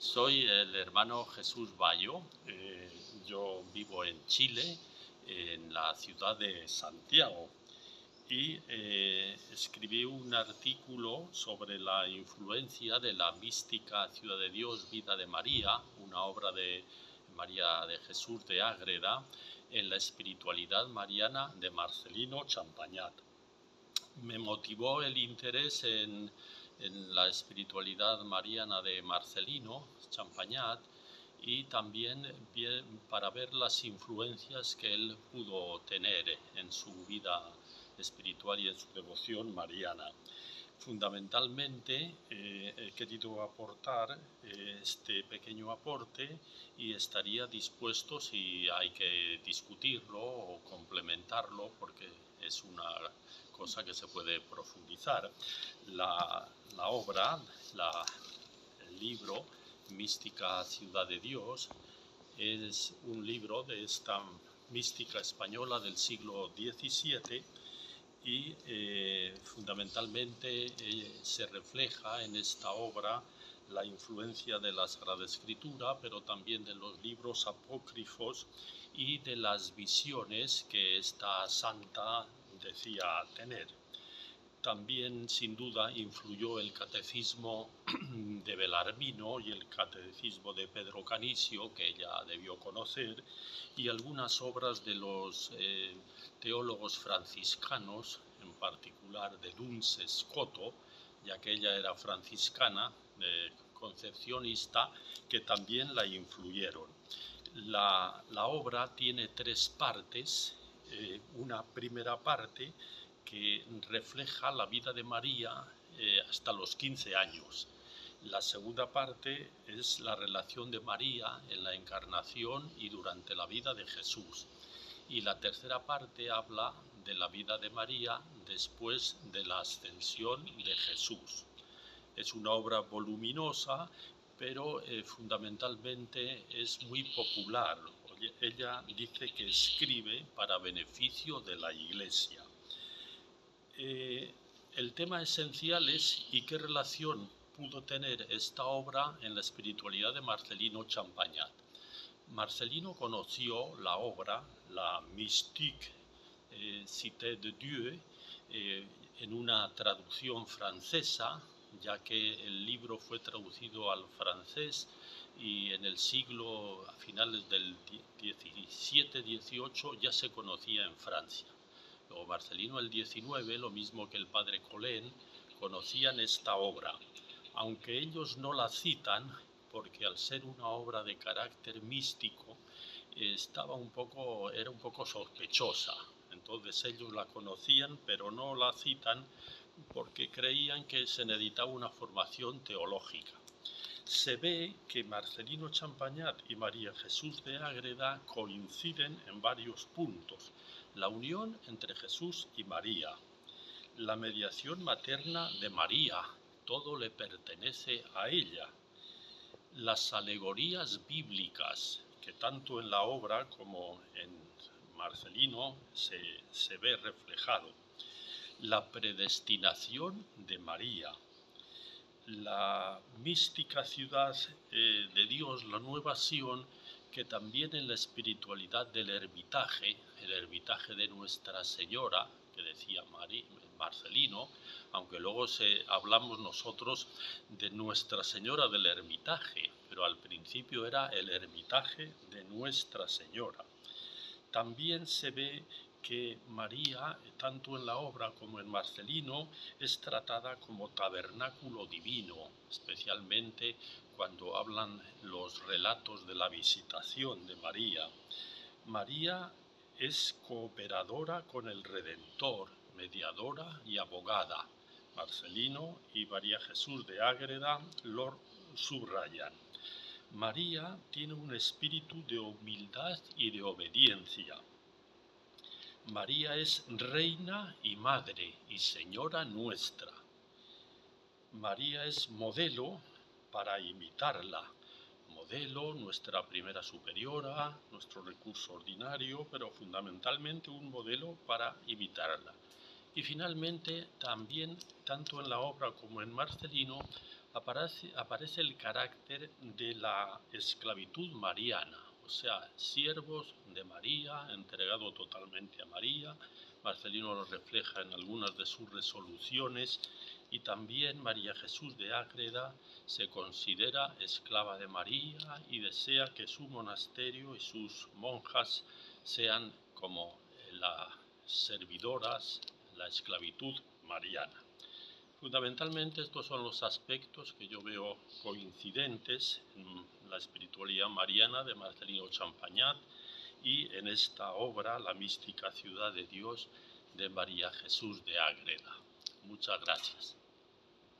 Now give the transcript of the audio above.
Soy el hermano Jesús Bayo. Yo vivo en Chile, en la ciudad de Santiago, y escribí un artículo sobre la influencia de la mística Ciudad de Dios, Vida de María, una obra de María de Jesús de Ágreda, en la espiritualidad mariana de Marcelino Champagnat. Me motivó el interés en la espiritualidad mariana de Marcelino Champagnat y también para ver las influencias que él pudo tener en su vida espiritual y en su devoción mariana. Fundamentalmente he querido aportar este pequeño aporte y estaría dispuesto, si hay que discutirlo o complementarlo, porque es una cosa que se puede profundizar. La obra, el libro Mística Ciudad de Dios, es un libro de esta mística española del siglo XVII y fundamentalmente se refleja en esta obra la influencia de la Sagrada Escritura, pero también de los libros apócrifos y de las visiones que esta santa decía tener. También, sin duda, influyó el catecismo de Belarmino y el catecismo de Pedro Canisio, que ella debió conocer, y algunas obras de los teólogos franciscanos, en particular de Duns Scoto, ya que ella era franciscana, concepcionista, que también la influyeron. La obra tiene tres partes. Una primera parte que refleja la vida de María hasta los 15 años. La segunda parte es la relación de María en la encarnación y durante la vida de Jesús. Y la tercera parte habla de la vida de María después de la ascensión de Jesús. Es una obra voluminosa, pero fundamentalmente es muy popular. Ella dice que escribe para beneficio de la Iglesia. El tema esencial es ¿y qué relación pudo tener esta obra en la espiritualidad de Marcelino Champagnat? Marcelino conoció la obra, la Mystique Cité de Dieu, en una traducción francesa, ya que el libro fue traducido al francés y en el siglo, a finales del XVII-XVIII, ya se conocía en Francia. Luego Marcelino el XIX, lo mismo que el padre Colén, conocían esta obra, aunque ellos no la citan, porque al ser una obra de carácter místico, era un poco sospechosa. Entonces ellos la conocían, pero no la citan porque creían que se necesitaba una formación teológica. Se ve que Marcelino Champagnat y María Jesús de Ágreda coinciden en varios puntos. La unión entre Jesús y María, la mediación materna de María, todo le pertenece a ella, las alegorías bíblicas, que tanto en la obra como en Marcelino se ve reflejado, la predestinación de María, la mística ciudad de Dios, la nueva Sion, que también en la espiritualidad del ermitaje, el ermitaje de Nuestra Señora, que decía Marcelino, aunque luego hablamos nosotros de Nuestra Señora del Ermitaje, pero al principio era el ermitaje de Nuestra Señora. También se ve que María, tanto en la obra como en Marcelino, es tratada como tabernáculo divino, especialmente cuando hablan los relatos de la visitación de María. María es cooperadora con el Redentor, mediadora y abogada. Marcelino y María Jesús de Ágreda lo subrayan. María tiene un espíritu de humildad y de obediencia. María es reina y madre y señora nuestra. María es modelo para imitarla. Modelo, nuestra primera superiora, nuestro recurso ordinario, pero fundamentalmente un modelo para imitarla. Y finalmente, también, tanto en la obra como en Marcelino, aparece el carácter de la esclavitud mariana, o sea, siervos de María, entregado totalmente a María. Marcelino lo refleja en algunas de sus resoluciones, y también María Jesús de Ágreda se considera esclava de María y desea que su monasterio y sus monjas sean como las servidoras, la esclavitud mariana. Fundamentalmente estos son los aspectos que yo veo coincidentes en la espiritualidad mariana de Marcelino Champagnat y en esta obra, La mística ciudad de Dios, de María Jesús de Ágreda. Muchas gracias.